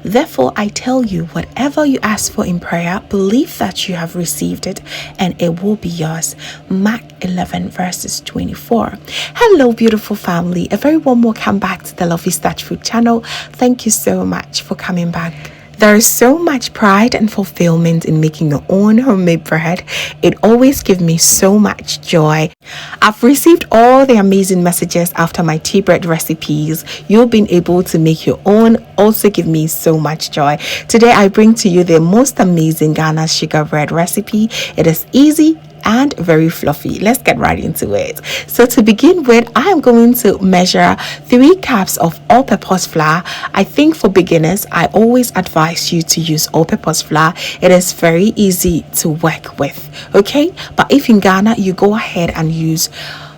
Therefore, I tell you, whatever you ask for in prayer, believe that you have received it and it will be yours. Mark 11 verses 24. Hello, beautiful family. A very warm welcome back to the Lovystouch food channel. Thank you so much for coming back. There is so much pride and fulfillment in making your own homemade bread. It always gives me so much joy. I've received all the amazing messages after my tea bread recipes. You've been able to make your own. Also give me so much joy. Today I bring to you the most amazing Ghana sugar bread recipe. It is easy and very fluffy. Let's get right into it. So to begin with, I am going to measure 3 cups of all-purpose flour. I think for beginners, I always advise you to use all-purpose flour. It is very easy to work with, okay? But if in Ghana, you go ahead and use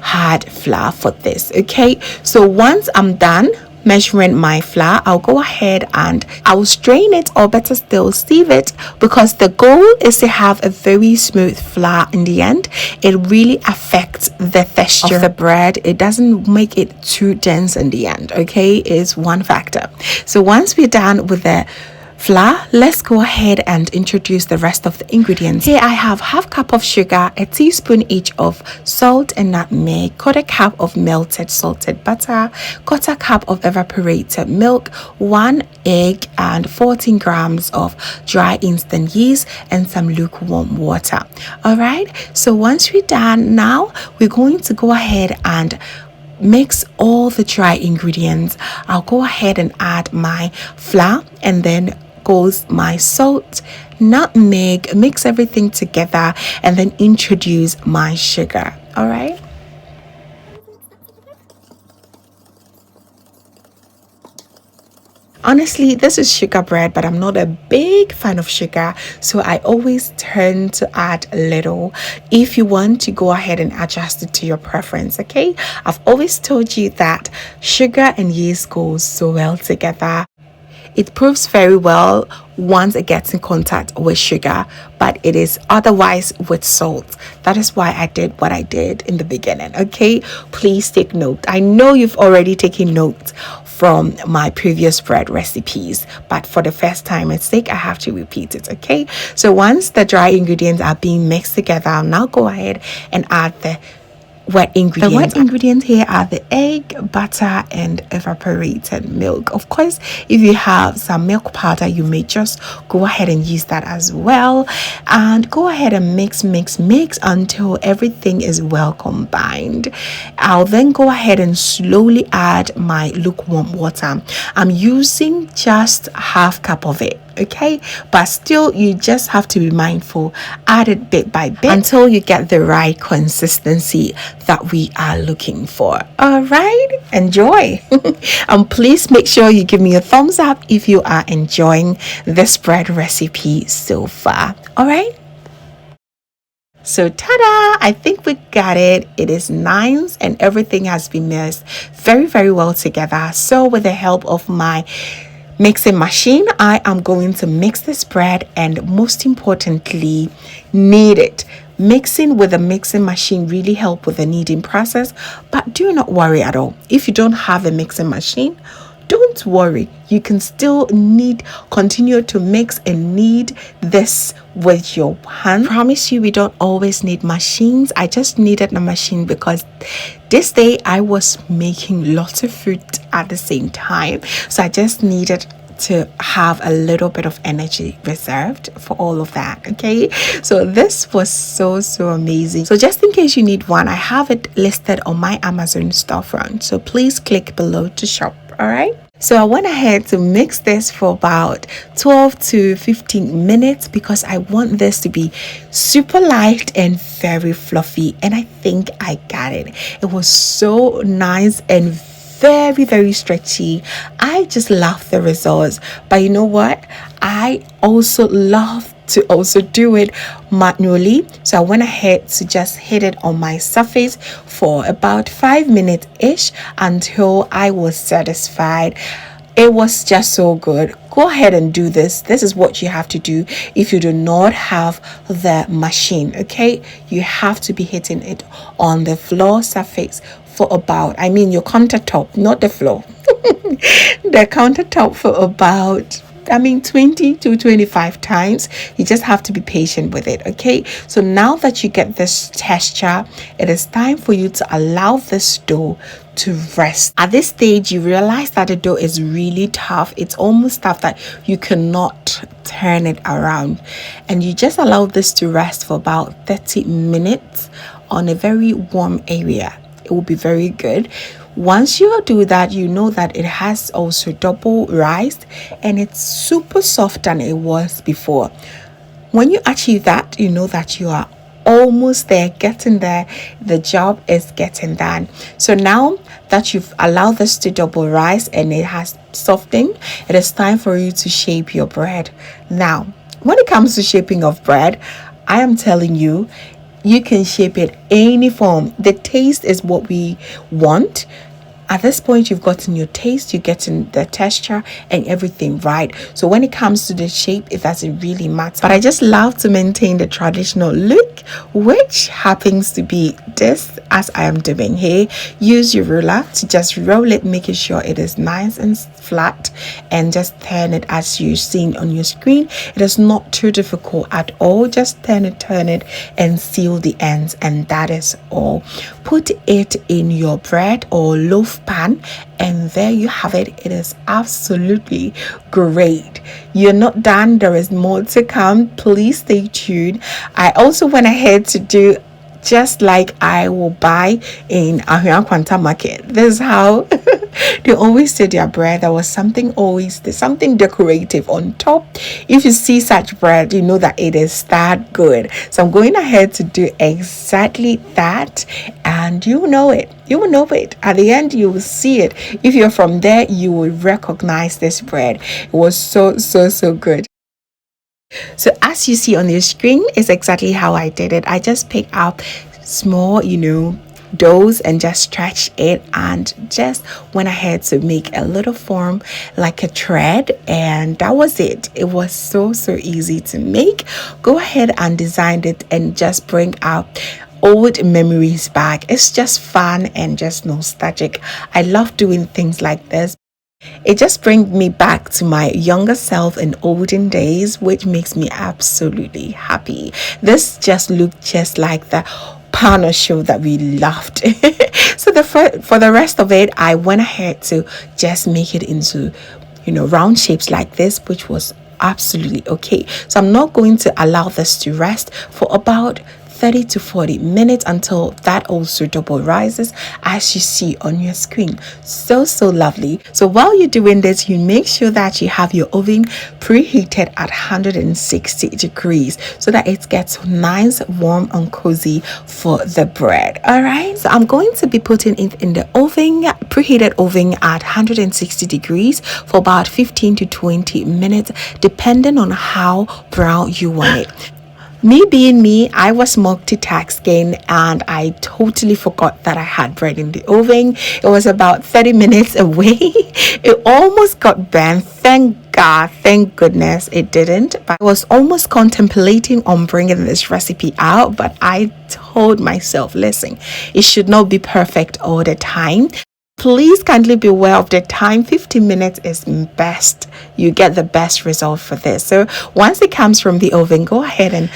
hard flour for this, okay? So once I'm done measuring my flour, I'll go ahead and I'll strain it, or better still sieve it, because the goal is to have a very smooth flour in the end. It really affects the texture of the bread. It doesn't make it too dense in the end, okay? Is one factor. So once we're done with the flour, let's go ahead and introduce the rest of the ingredients. Here I have half cup of sugar, a teaspoon each of salt and nutmeg, quarter cup of melted salted butter, quarter cup of evaporated milk, 1 egg, and 14 grams of dry instant yeast and some lukewarm water. All right, so once we're done, now we're going to go ahead and mix all the dry ingredients. I'll go ahead and add my flour, and then goes my salt, nutmeg, mix everything together, and then introduce my sugar. All right. Honestly, this is sugar bread, but I'm not a big fan of sugar, so I always tend to add a little. If you want to, go ahead and adjust it to your preference, okay? I've always told you that sugar and yeast goes so well together. It proves very well once it gets in contact with sugar, but it is otherwise with salt. That is why I did what I did in the beginning, okay? Please take note. I know you've already taken note from my previous bread recipes, but for the first time's sake, I have to repeat it, okay? So once the dry ingredients are being mixed together, I'll now go ahead and add the wet ingredients. The wet ingredients here are the egg, butter, and evaporated milk. Of course, if you have some milk powder, you may just go ahead and use that as well, and go ahead and mix until everything is well combined. I'll then go ahead and slowly add my lukewarm water. I'm using just half cup of it, okay? But still, you just have to be mindful. Add it bit by bit until you get the right consistency that we are looking for. All right, enjoy. And please make sure you give me a thumbs up if you are enjoying this bread recipe so far. All right. So ta-da, I think we got it. It is nice and everything has been mixed very, very well together. So with the help of my mixing machine, I am going to mix this bread and most importantly, knead it. Mixing with a mixing machine really help with the kneading process, but do not worry at all. If you don't have a mixing machine, don't worry. You can still continue to mix and knead this with your hand. I promise you, we don't always need machines. I just needed a machine because this day I was making lots of food at the same time. So I just needed to have a little bit of energy reserved for all of that, okay? So this was so amazing. So just in case you need one, I have it listed on my Amazon storefront, so please click below to shop. All right, so I went ahead to mix this for about 12 to 15 minutes because I want this to be super light and very fluffy, and I think I got it. It was so nice and very stretchy. I just love the results, but you know what, I also love to also do it manually. So I went ahead to just hit it on my surface for about 5 minutes ish until I was satisfied. It was just so good. Go ahead and do this. This is what you have to do if you do not have the machine, okay? You have to be hitting it on the floor surface for about, your countertop, not the floor. The countertop for about 20 to 25 times. You just have to be patient with it, okay? So now that you get this texture, it is time for you to allow this dough to rest. At this stage, you realize that the dough is really tough. It's almost tough that you cannot turn it around, and you just allow this to rest for about 30 minutes on a very warm area. It will be very good. Once you do that, you know that it has also double rise and it's super soft than it was before. When you achieve that, you know that you are almost there, getting there. The job is getting done. So now that you've allowed this to double rise and it has softened, it is time for you to shape your bread. Now, when it comes to shaping of bread, I am telling you, you can shape it any form. The taste is what we want. At this point, you've gotten your taste, you're getting the texture and everything right. So when it comes to the shape, it doesn't really matter. But I just love to maintain the traditional look, which happens to be this as I am doing here. Use your ruler to just roll it, making sure it is nice and flat, and just turn it as you're seeing on your screen. It is not too difficult at all. Just turn it and seal the ends, and that is all. Put it in your bread or loaf pan, and there you have it. It is absolutely great. You're not done. There is more to come. Please stay tuned. I also went ahead to do just like I will buy in Ahua Kwanta market. This is how they always say their bread. There was something decorative on top. If you see such bread, you know that it is that good. So I'm going ahead to do exactly that, and you will know it. You will know it. At the end, you will see it. If you're from there, you will recognize this bread. It was so good. So as you see on your screen is exactly how I did it. I just picked up small, doughs and just stretched it and just went ahead to make a little form like a thread, and that was it. It was so easy to make. Go ahead and design it and just bring out old memories back. It's just fun and just nostalgic. I love doing things like this. It just brings me back to my younger self in olden days, which makes me absolutely happy. This just looked just like the panel show that we loved. So for the rest of it, I went ahead to just make it into round shapes like this, which was absolutely okay. So I'm not going to allow this to rest for about 30 to 40 minutes until that also double rises, as you see on your screen. So lovely. So while you're doing this, you make sure that you have your oven preheated at 160 degrees so that it gets nice, warm and cozy for the bread. All right, so I'm going to be putting it in the preheated oven at 160 degrees for about 15 to 20 minutes, depending on how brown you want it. Me being me, I was multitasking and I totally forgot that I had bread in the oven. It was about 30 minutes away. It almost got burnt. Thank God, thank goodness it didn't. But I was almost contemplating on bringing this recipe out, but I told myself, listen, it should not be perfect all the time. Please kindly be aware of the time. 15 minutes is best. You get the best result for this. So once it comes from the oven, go ahead and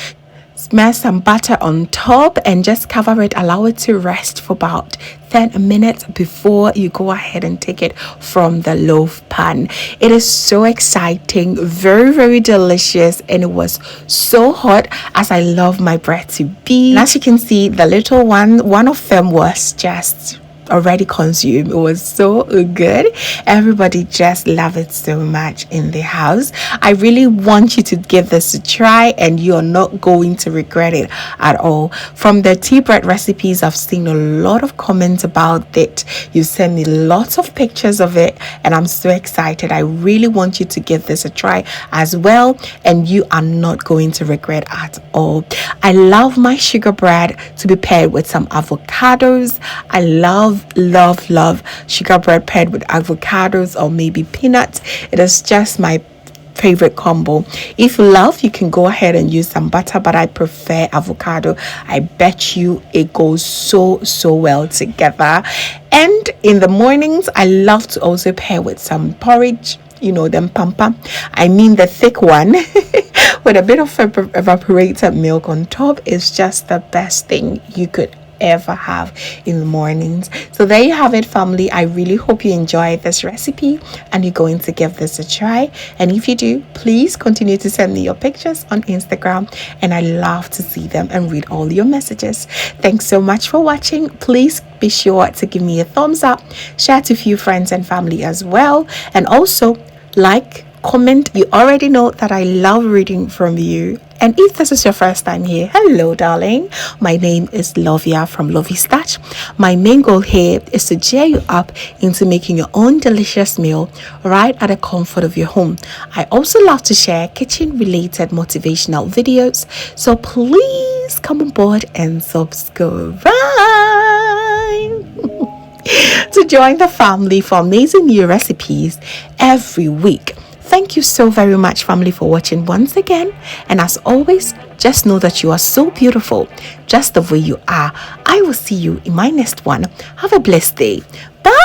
smear some butter on top and just cover it. Allow it to rest for about 10 minutes before you go ahead and take it from the loaf pan. It is so exciting, very delicious, and it was so hot, as I love my bread to be. And as you can see, the little one of them was just already consumed. It was so good. Everybody just love it so much in the house. I really want you to give this a try and you're not going to regret it at all. From the tea bread recipes, I've seen a lot of comments about it. You send me lots of pictures of it and I'm so excited. I really want you to give this a try as well, and you are not going to regret at all. I love my sugar bread to be paired with some avocados. I love sugar bread paired with avocados or maybe peanuts. It is just my favorite combo. If you love, you can go ahead and use some butter, but I prefer avocado. I bet you it goes so well together. And in the mornings, I love to also pair with some porridge. them pampa. I mean the thick one with a bit of evaporated milk on top is just the best thing you could ever have in the mornings. So there you have it, family. I really hope you enjoyed this recipe and you're going to give this a try. And if you do, please continue to send me your pictures on Instagram, and I love to see them and read all your messages. Thanks so much for watching. Please be sure to give me a thumbs up, share to a few friends and family as well, and also like, comment. You already know that I love reading from you. And if this is your first time here, hello darling, my name is Lovia from Lovystouch. My main goal here is to cheer you up into making your own delicious meal right at the comfort of your home. I also love to share kitchen related motivational videos, so please come on board and subscribe to join the family for amazing new recipes every week. Thank you so very much, family, for watching once again. And as always, just know that you are so beautiful, just the way you are. I will see you in my next one. Have a blessed day. Bye.